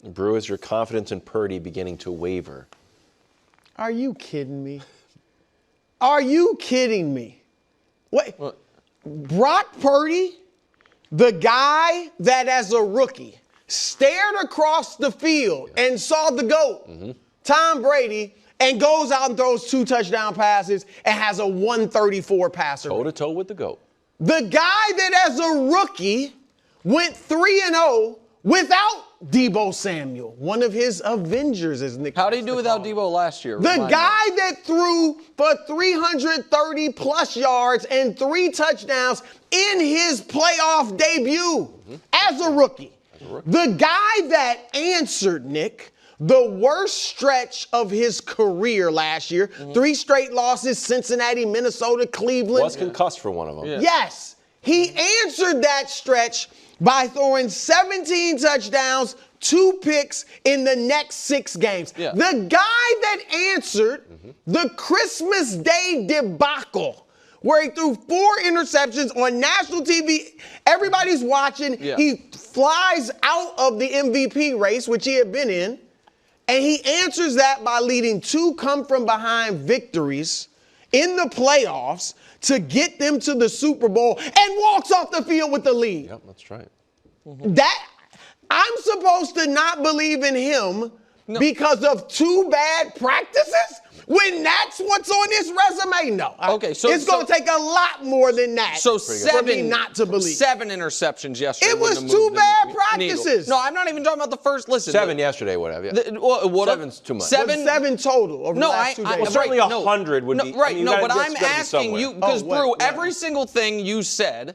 Brou, is your confidence in Purdy beginning to waver? Are you kidding me? Are you kidding me? What? Brock Purdy, the guy that as a rookie stared across the field and saw the GOAT, Tom Brady, and goes out and throws 2 touchdown passes and has a 134 passer. Toe-to-toe with the GOAT. The guy that as a rookie went 3-0 without Deebo Samuel, one of his Avengers, as Nick. How did he do without Deebo last year? The guy that threw for 330 plus yards and 3 touchdowns in his playoff debut as a rookie. The guy that answered, Nick, the worst stretch of his career last year. 3 straight losses, Cincinnati, Minnesota, Cleveland. Was concussed for one of them. Yeah. Yes, he answered that stretch by throwing 17 touchdowns, 2 picks in the next 6 games. Yeah. The guy that answered the Christmas Day debacle, where he threw 4 interceptions on national TV, everybody's watching, he flies out of the MVP race, which he had been in, and he answers that by leading 2 come-from-behind victories in the playoffs to get them to the Super Bowl and walks off the field with the lead. Yep, that's right. That I'm supposed to not believe in him because of 2 bad practices? When that's what's on his resume? No. Okay, so it's going to take a lot more than that for me not to believe. 7 interceptions yesterday. It was 2 bad practices. No, I'm not even talking about the first. Listen, 7 yesterday, whatever. Yeah. 7's too much. 7 total over the last 2 days. Well, certainly 100 would be. Right, I mean, but I'm asking you, because Brou, what? every single thing you said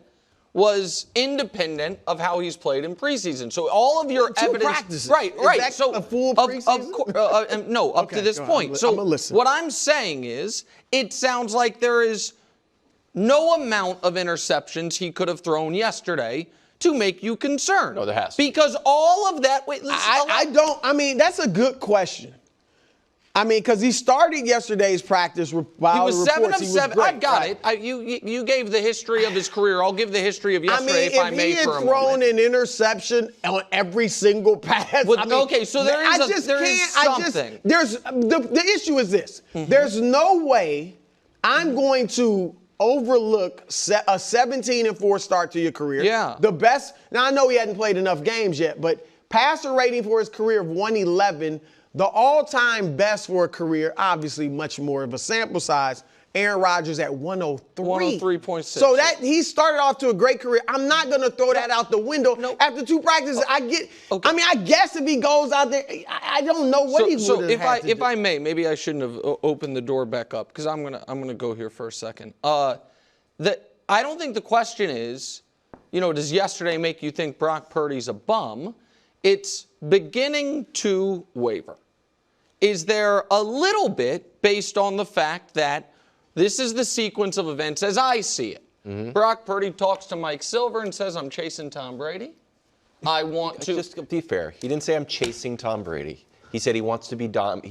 was independent of how he's played in preseason. So all of your 2 evidence, practices. right. Is that so a full preseason? No, up Okay, to this go point. on. So I'ma listen. what I'm saying is, it sounds like there is no amount of interceptions he could have thrown yesterday to make you concerned. No, there has to be. Because all of that. Wait, I mean, that's a good question. I mean, because he started yesterday's practice. He was 7 of 7. Great, I've got right? it. You gave the history of his career. I'll give the history of yesterday if I may for a moment. If he had thrown an interception on every single pass, Okay, so there is something. The issue is this. There's no way I'm going to overlook a 17-4 start to your career. Yeah. The best. Now, I know he hadn't played enough games yet, but passer rating for his career of 111. The all-time best for a career, obviously much more of a sample size, Aaron Rodgers at 103. 103.6. So that he started off to a great career. I'm not going to throw that out the window. After 2 practices, I guess if he goes out there, I don't know what he would have had to do. If I may, maybe I shouldn't have opened the door back up because I'm gonna go here for a second. I don't think the question is, does yesterday make you think Brock Purdy's a bum? It's beginning to waver. Is there a little bit based on the fact that this is the sequence of events as I see it? Brock Purdy talks to Mike Silver and says, I'm chasing Tom Brady. I want to. Just to be fair, he didn't say I'm chasing Tom Brady. He said he wants to be dominant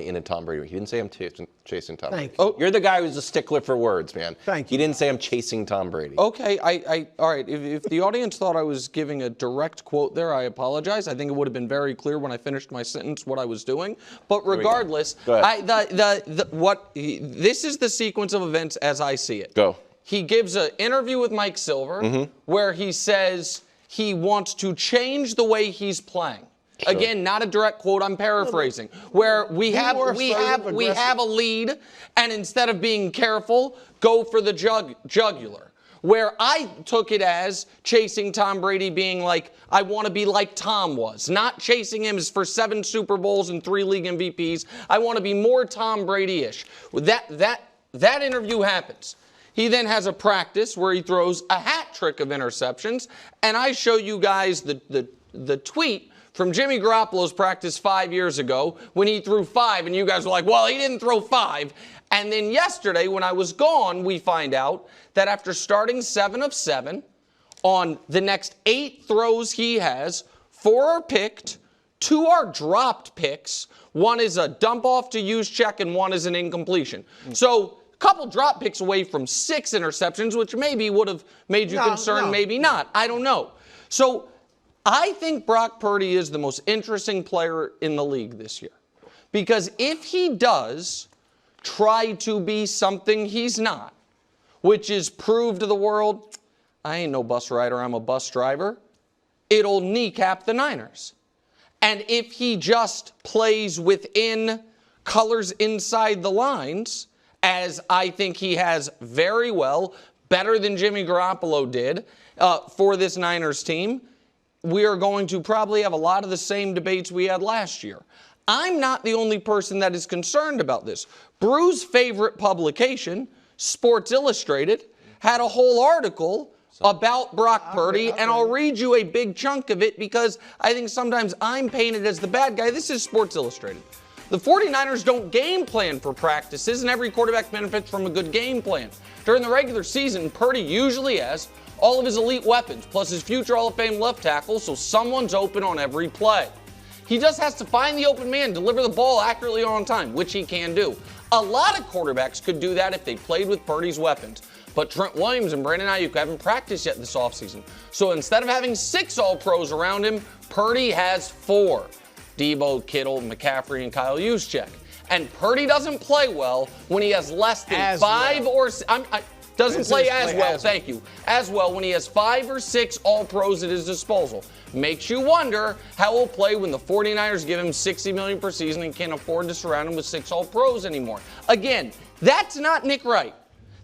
in a Tom Brady. He didn't say I'm chasing Tom Brady. Thank you. You're the guy who's a stickler for words, man. Thank He you. didn't say I'm chasing Tom Brady. Okay, all right. If the audience thought I was giving a direct quote there, I apologize. I think it would have been very clear when I finished my sentence what I was doing. But regardless, Go ahead. This is the sequence of events as I see it. Go. He gives an interview with Mike Silver where he says he wants to change the way he's playing. Sure. Again, not a direct quote, I'm paraphrasing. Where we have a lead, and instead of being careful, go for the jugular. Where I took it as chasing Tom Brady being like, I want to be like Tom was. Not chasing him as for 7 Super Bowls and 3 league MVPs. I want to be more Tom Brady-ish. That interview happens. He then has a practice where he throws a hat trick of interceptions, and I show you guys the tweet from Jimmy Garoppolo's practice 5 years ago when he threw 5, and you guys were like, well, he didn't throw 5. And then yesterday, when I was gone, we find out that after starting 7 of 7, on the next 8 throws he has, 4 are picked, 2 are dropped picks, 1 is a dump off to use check, and 1 is an incompletion. So a couple drop picks away from 6 interceptions, which maybe would have made you concerned, maybe not. I don't know. So I think Brock Purdy is the most interesting player in the league this year. Because if he does try to be something he's not, which is prove to the world, I ain't no bus rider, I'm a bus driver, it'll kneecap the Niners. And if he just plays within colors inside the lines, as I think he has very well, better than Jimmy Garoppolo did for this Niners team, we are going to probably have a lot of the same debates we had last year. I'm not the only person that is concerned about this. Bru's favorite publication, Sports Illustrated, had a whole article about Brock Purdy, and I'll read you a big chunk of it because I think sometimes I'm painted as the bad guy. This is Sports Illustrated. The 49ers don't game plan for practices, and every quarterback benefits from a good game plan. During the regular season, Purdy usually has all of his elite weapons, plus his future Hall of Fame left tackle, so someone's open on every play. He just has to find the open man, deliver the ball accurately on time, which he can do. A lot of quarterbacks could do that if they played with Purdy's weapons. But Trent Williams and Brandon Ayuk haven't practiced yet this offseason. So instead of having 6 All-Pros around him, Purdy has 4. Debo, Kittle, McCaffrey, and Kyle Juszczyk. And Purdy doesn't play well when he has less than 5 or 6. Doesn't play as well, thank you. As well when he has 5 or 6 All-Pros at his disposal. Makes you wonder how he'll play when the 49ers give him $60 million per season and can't afford to surround him with 6 All-Pros anymore. Again, that's not Nick Wright.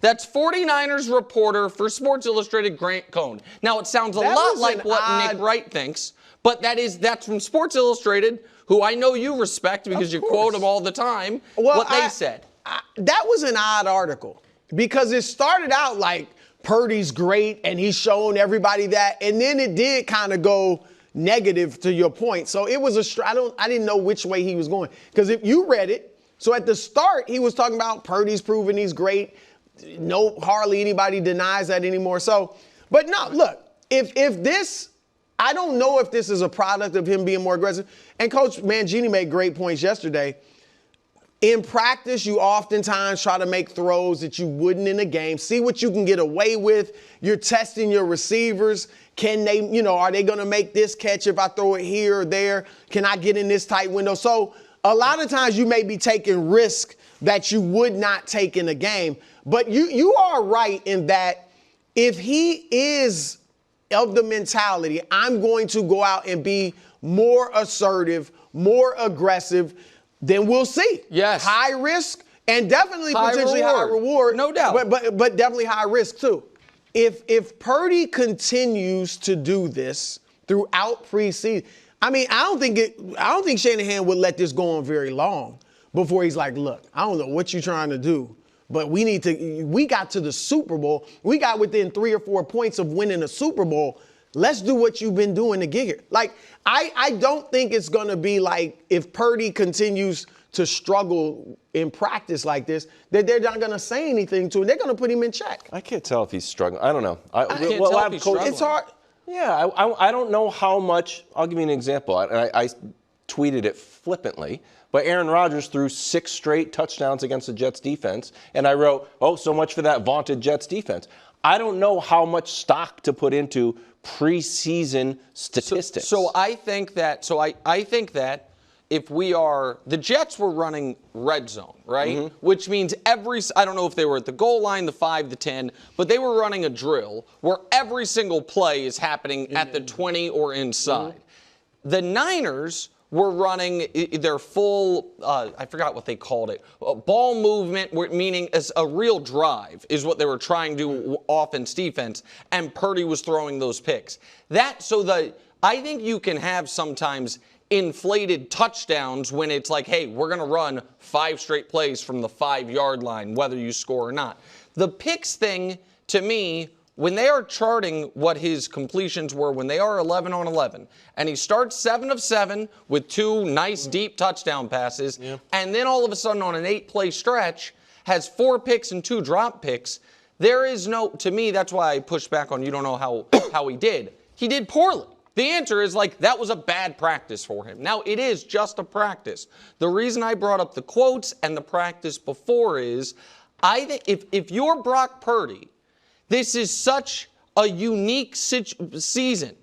That's 49ers reporter for Sports Illustrated, Grant Cohn. Now, it sounds a lot like what Nick Wright thinks, but that's from Sports Illustrated, who I know you respect because you quote him all the time, what they said. That was an odd article because it started out like Purdy's great and he's showing everybody that, and then it did kind of go negative to your point. So it was I didn't know which way he was going because if you read it, so at the start he was talking about Purdy's proving he's great. No, hardly anybody denies that anymore. So, but no, look, if this, I don't know if this is a product of him being more aggressive. And Coach Mangini made great points yesterday. In practice, you oftentimes try to make throws that you wouldn't in a game. See what you can get away with. You're testing your receivers. Can they, are they going to make this catch if I throw it here or there? Can I get in this tight window? So a lot of times you may be taking risk that you would not take in a game. But you are right in that if he is of the mentality, I'm going to go out and be more assertive, more aggressive, then we'll see. Yes. High risk and definitely potentially high reward. No doubt. But definitely high risk too. If Purdy continues to do this throughout preseason, I don't think Shanahan would let this go on very long before he's like, look, I don't know what you're trying to do, but we got to the Super Bowl. We got within 3 or 4 points of winning a Super Bowl. Let's do what you've been doing to get here. Like, I don't think it's going to be like if Purdy continues to struggle in practice like this, that they're not going to say anything to him. They're going to put him in check. I can't tell if he's struggling. I don't know. I can't tell if he's struggling. It's hard. Yeah, I don't know how much. I'll give you an example. I tweeted it flippantly, but Aaron Rodgers threw 6 straight touchdowns against the Jets defense, and I wrote, oh, so much for that vaunted Jets defense. I don't know how much stock to put into preseason statistics. So I think that if the Jets were running red zone, right? Mm-hmm. Which means I don't know if they were at the goal line, the 5, the 10, but they were running a drill where every single play is happening at the 20 or inside. Mm-hmm. The Niners were running their full, I forgot what they called it, ball movement, meaning as a real drive is what they were trying to do offense, defense, and Purdy was throwing those picks. I think you can have sometimes inflated touchdowns when it's like, hey, we're going to run 5 straight plays from the 5-yard line, whether you score or not. The picks thing, to me, when they are charting what his completions were, when they are 11 on 11, and he starts 7 of 7 with 2 nice deep touchdown passes, and then all of a sudden on an 8-play stretch has 4 picks and 2 drop picks, there is no, to me, that's why I pushed back on you don't know how he did. He did poorly. The answer is that was a bad practice for him. Now, it is just a practice. The reason I brought up the quotes and the practice before is, I think if you're Brock Purdy, this is such a unique season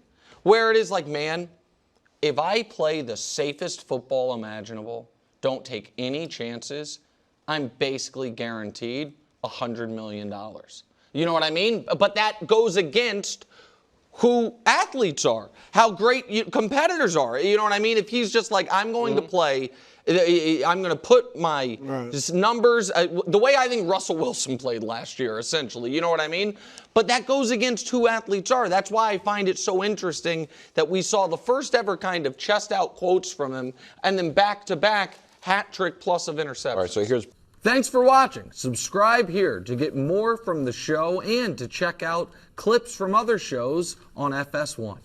where it is like, man, if I play the safest football imaginable, don't take any chances, I'm basically guaranteed $100 million. You know what I mean? But that goes against who athletes are, how great competitors are. You know what I mean? If he's just like, I'm going to play, I'm going to put my numbers, the way I think Russell Wilson played last year, essentially. You know what I mean? But that goes against who athletes are. That's why I find it so interesting that we saw the first ever kind of chest out quotes from him, and then back-to-back hat trick plus of interceptions. All right, so here's... Thanks for watching. Subscribe here to get more from the show and to check out clips from other shows on FS1.